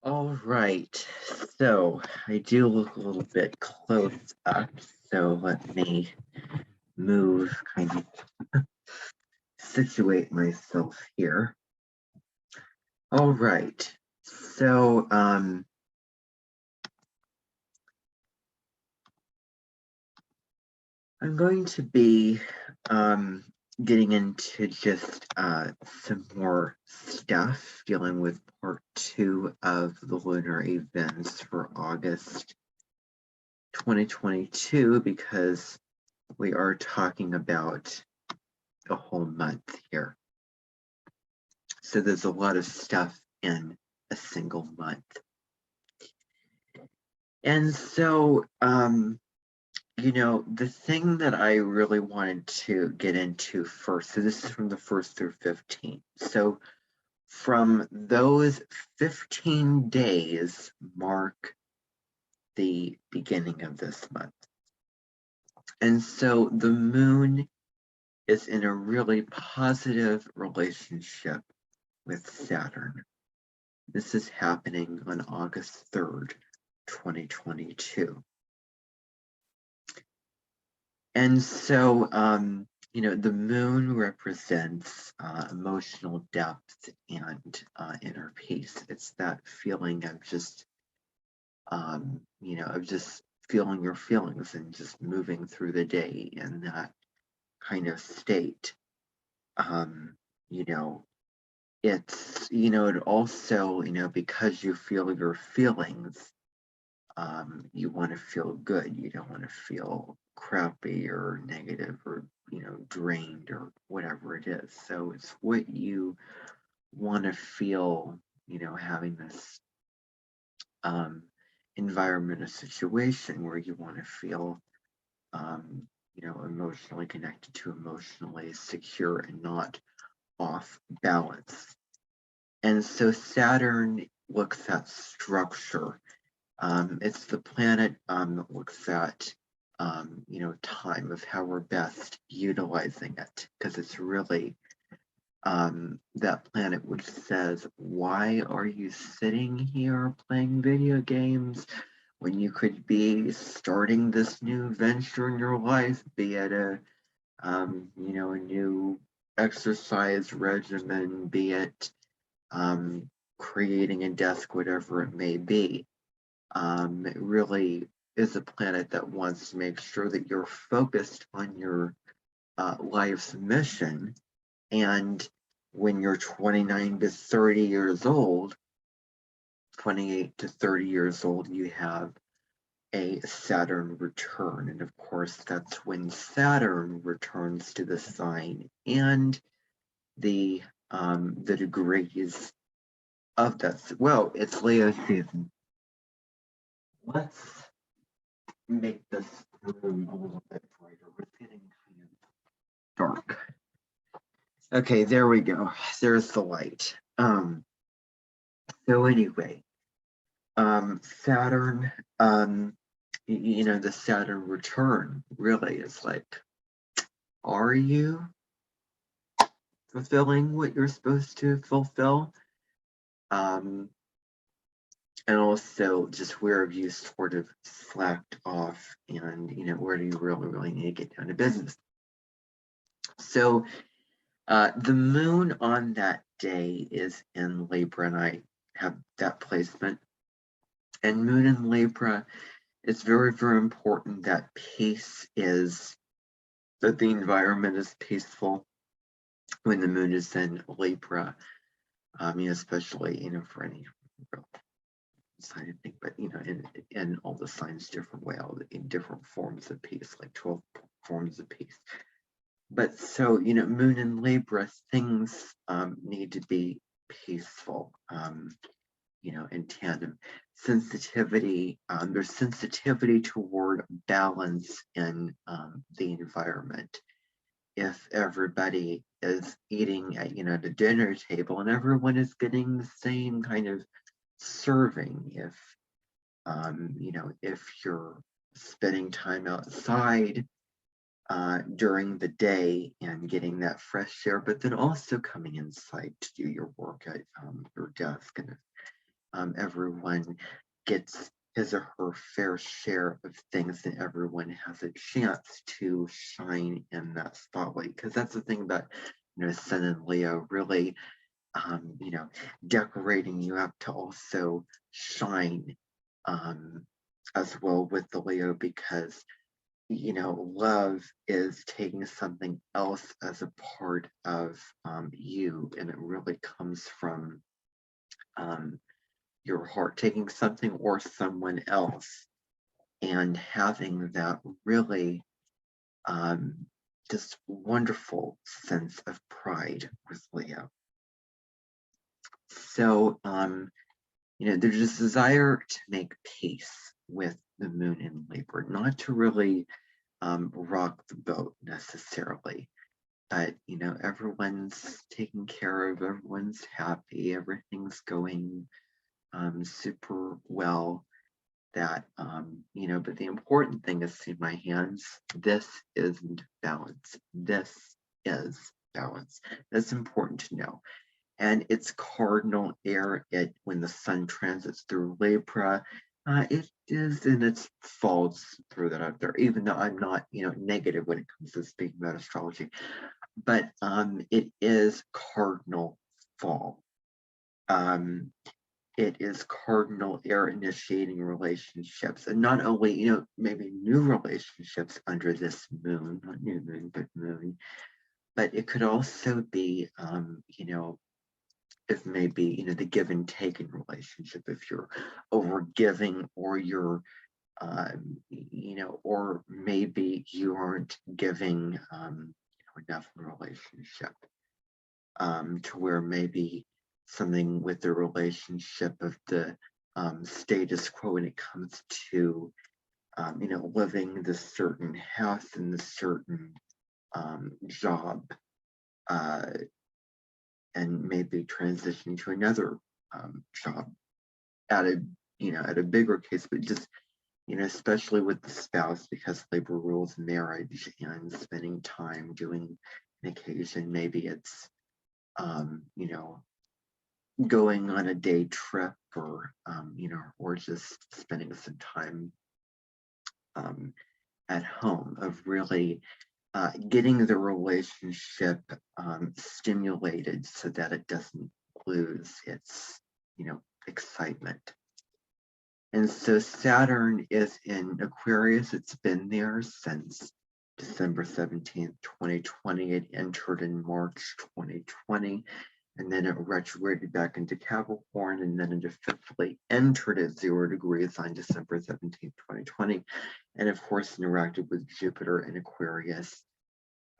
All right, so I do look a little bit close up, so let me move, kind of situate myself here. All right, so I'm going to be getting into just some more stuff dealing with part 2 of the lunar events for August 2022, because we are talking about a whole month here. So there's a lot of stuff in a single month. And so, the thing that I really wanted to get into first, so this is from the 1st through 15th. So from those 15 days mark the beginning of this month. And so the moon is in a really positive relationship with Saturn. This is happening on August 3rd, 2022. And so, the moon represents emotional depth and inner peace. It's that feeling of just, of just feeling your feelings and just moving through the day in that kind of state. It's, it also, because you feel your feelings, you want to feel good. You don't want to feel crappy or negative or, drained or whatever it is. So it's what you want to feel, having this environment or situation where you want to feel, emotionally connected to, emotionally secure and not off balance. And so Saturn looks at structure. It's the planet that looks at, time of how we're best utilizing it, because it's really that planet which says, why are you sitting here playing video games when you could be starting this new venture in your life, be it a new exercise regimen, be it creating a desk, whatever it may be. It really is a planet that wants to make sure that you're focused on your life's mission. And when you're 29 to 30 years old, 28 to 30 years old, you have a Saturn return. And of course, that's when Saturn returns to the sign and the degrees of that. Well, it's Leo season. Let's make this room a little bit brighter. We're getting kind of dark. Okay, there we go. There's the light. So anyway, Saturn, the Saturn return really is like, are you fulfilling what you're supposed to fulfill? And also just where have you sort of slacked off, and where do you really need to get down to business? So the moon on that day is in Libra, and I have that placement. And moon in Libra, it's very, very important that that the environment is peaceful when the moon is in Libra, especially, for any sign, I think, but, in all the signs, different way, in different forms of peace, like 12 forms of peace. But so, moon in Libra, things need to be peaceful, in tandem. Sensitivity, there's sensitivity toward balance in the environment. If everybody is eating at, the dinner table and everyone is getting the same kind of serving, if, if you're spending time outside during the day and getting that fresh air, but then also coming inside to do your work at your desk and everyone gets his or her fair share of things, and everyone has a chance to shine in that spotlight. Because that's the thing about, Sun and Leo, really, decorating you have to also shine, um, as well with the Leo, because love is taking something else as a part of you, and it really comes from um, your heart, taking something or someone else and having that really um, just wonderful sense of pride with Leo. So, there's this desire to make peace with the moon in Libra, not to really rock the boat necessarily, but everyone's taken care of, everyone's happy, everything's going super well. That but the important thing is, see my hands, this isn't balance. This is balance. That's important to know. And it's cardinal air. It when the sun transits through Libra, it is, and it falls through that out there. Even though I'm not, negative when it comes to speaking about astrology, but it is cardinal fall. It is cardinal air initiating relationships, and not only maybe new relationships under this moon, not new moon but moon, but it could also be if maybe the give and take in relationship, if you're over giving, or you're or maybe you aren't giving enough in a relationship, to where maybe something with the relationship of the status quo when it comes to living this certain house and this certain job, uh, and maybe transitioning to another job at a bigger case, but just especially with the spouse, because Libra rules marriage and spending time doing an occasion. Maybe it's going on a day trip, or or just spending some time at home, of really getting the relationship stimulated so that it doesn't lose its excitement. And so Saturn is in Aquarius. It's been there since December 17th, 2020. It entered in March 2020, and then it retrograded back into Capricorn, and then it officially entered at 0 degrees on December 17th, 2020. And of course, interacted with Jupiter in Aquarius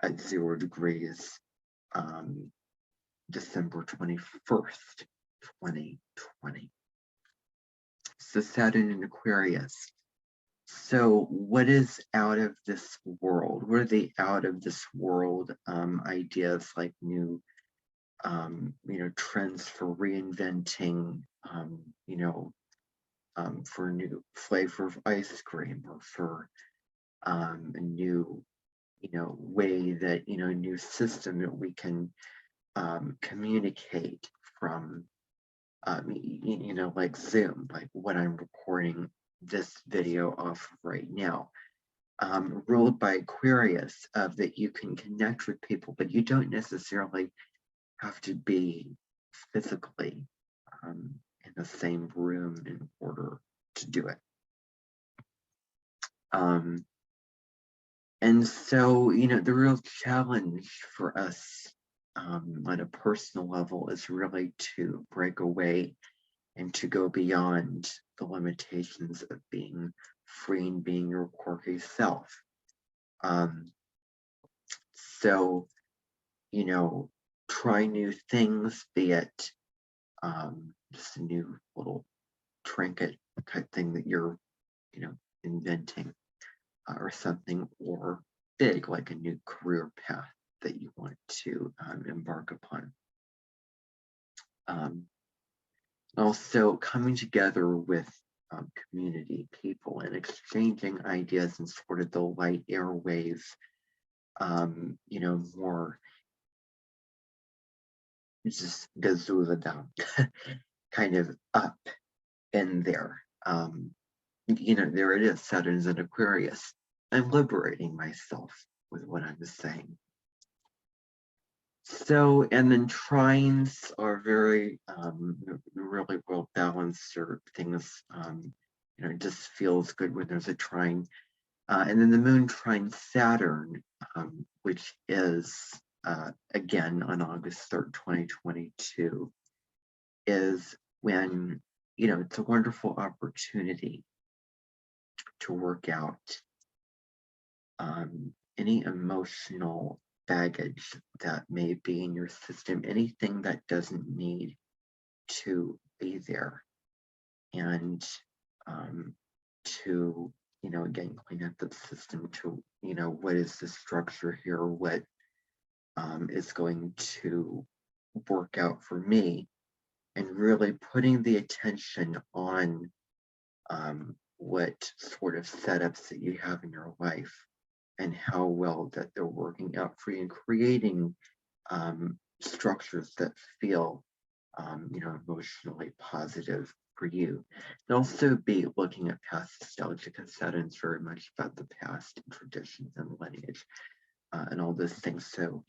at 0 degrees, December 21st, 2020. So Saturn in Aquarius. So what is out of this world? What are the out of this world ideas, like new, trends for reinventing, for a new flavor of ice cream, or for a new, way that, a new system that we can communicate from, like Zoom, like what I'm recording this video off right now, ruled by Aquarius, of that you can connect with people, but you don't necessarily have to be physically in the same room in order to do it. And so, the real challenge for us on a personal level is really to break away and to go beyond the limitations of being free and being your quirky self. So, try new things, be it just a new little trinket type thing that you're, inventing, or something, or big, like a new career path that you want to embark upon. Also, coming together with community people and exchanging ideas and sort of the light airwaves, more just gazula down, kind of up in there. There it is, Saturn's in Aquarius. I'm liberating myself with what I'm saying. So, and then trines are very, really well balanced, or things, it just feels good when there's a trine. And then the moon trine Saturn, which is, again, on August 3rd, 2022, is when, it's a wonderful opportunity to work out any emotional baggage that may be in your system, anything that doesn't need to be there, and to, again, clean up the system to, what is the structure here, what is going to work out for me, and really putting the attention on what sort of setups that you have in your life and how well that they're working out for you, and creating structures that feel, emotionally positive for you. And also be looking at past nostalgia, because Saturn's very much about the past and traditions and lineage, and all those things. So,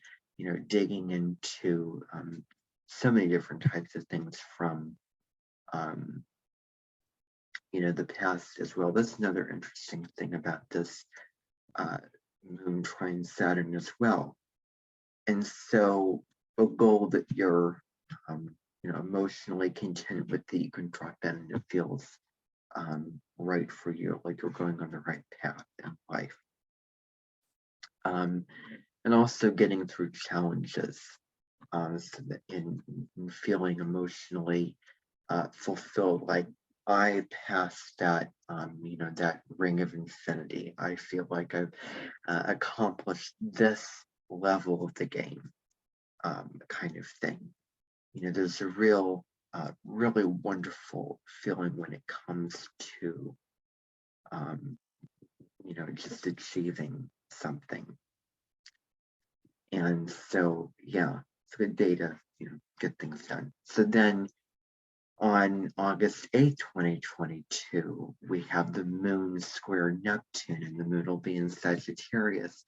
digging into so many different types of things from, the past as well. That's another interesting thing about this moon trine Saturn as well. And so a goal that you're, emotionally content with, that you can drop in and it feels right for you, like you're going on the right path in life. And also getting through challenges, so that in feeling emotionally fulfilled, like I passed that, that ring of infinity. I feel like I've accomplished this level of the game, kind of thing. There's a real, really wonderful feeling when it comes to, just achieving something. And so, yeah, it's a good day to, get things done. So then on August 8th, 2022, we have the moon square Neptune, and the moon will be in Sagittarius,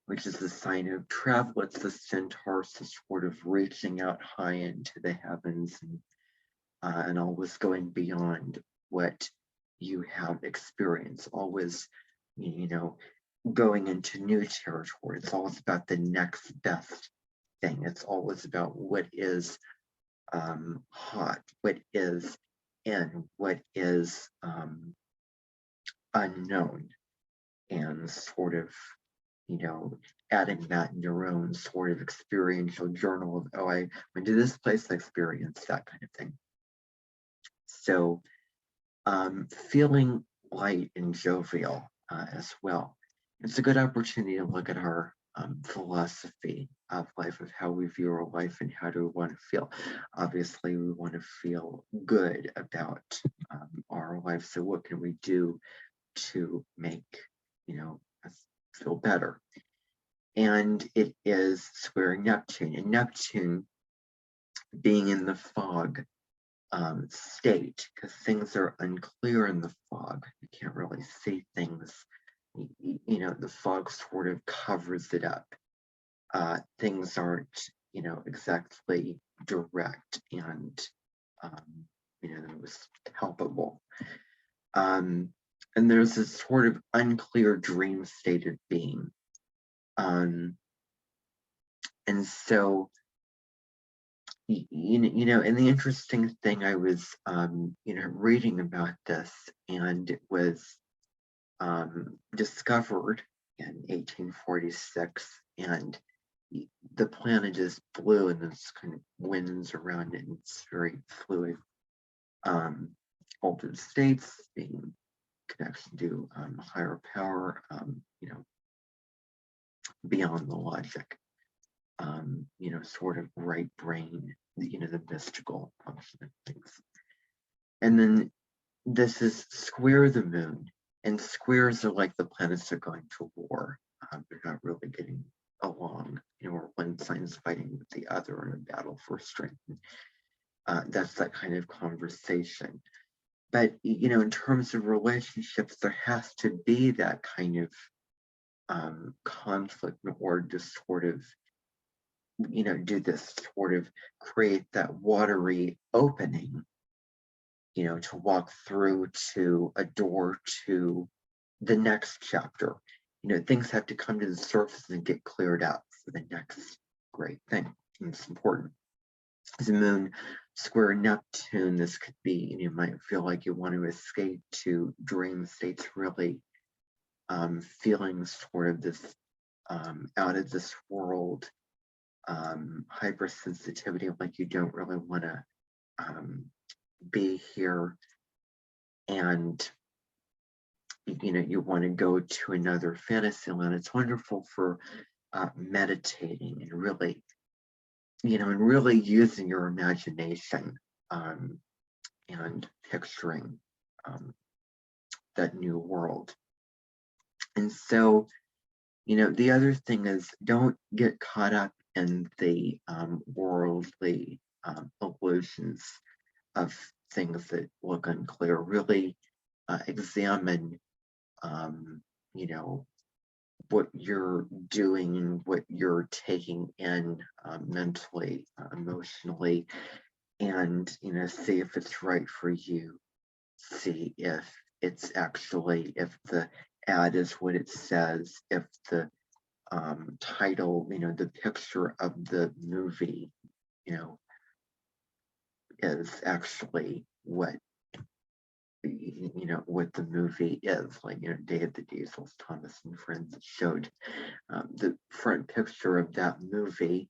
which is the sign of travel. It's the centaur, so sort of reaching out high into the heavens, and always going beyond what you have experienced, always, going into new territory. It's always about the next best thing. It's always about what is hot, what is in, what is unknown, and sort of, adding that in your own sort of experiential journal of, oh, I went to this place, I experienced that kind of thing. So feeling light and jovial as well. It's a good opportunity to look at our philosophy of life, of how we view our life and how do we want to feel. Obviously, we want to feel good about our life. So what can we do to make, us feel better? And it is squaring Neptune, and Neptune being in the fog state, because things are unclear in the fog. You can't really see things. The fog sort of covers it up. Things aren't, exactly direct and, it was palpable. And there's this sort of unclear dream state of being. And so, and the interesting thing, I was, reading about this, and it was discovered in 1846, and the planet is blue, and there's kind of winds around it, and it's very fluid. Altered states being connection to higher power, beyond the logic. Sort of right brain, the mystical function of things. And then this is square the moon, and squares are like the planets are going to war. They're not really getting along, or one sign's fighting with the other in a battle for strength. That's that kind of conversation. But, in terms of relationships, there has to be that kind of conflict in order to sort of, do this sort of create that watery opening, to walk through to a door to the next chapter. Things have to come to the surface and get cleared out for the next great thing. And it's important. As the moon square Neptune, this could be, you might feel like you want to escape to dream states, really feeling sort of this out of this world hypersensitivity, like you don't really want to be here, and you want to go to another fantasy land. It's wonderful for meditating and really, and really using your imagination and picturing that new world. And so, the other thing is, don't get caught up in the worldly illusions of things that look unclear. Really examine, what you're doing and what you're taking in mentally, emotionally, and, see if it's right for you. See if it's actually, if the ad is what it says, if the title, the picture of the movie, is actually what what the movie is. Like, Day of the Diesels, Thomas and Friends showed the front picture of that movie.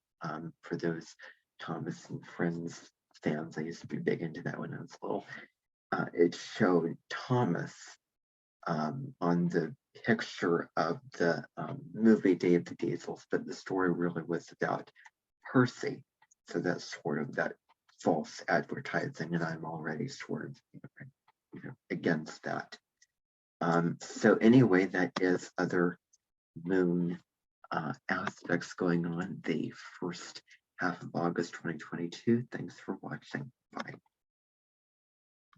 For those Thomas and Friends fans, I used to be big into that when I was little. It showed Thomas on the picture of the movie Day of the Diesels, but the story really was about Percy. So that's sort of that false advertising, and I'm already sort of against that. So anyway, that is other moon aspects going on the first half of August 2022. Thanks for watching. Bye.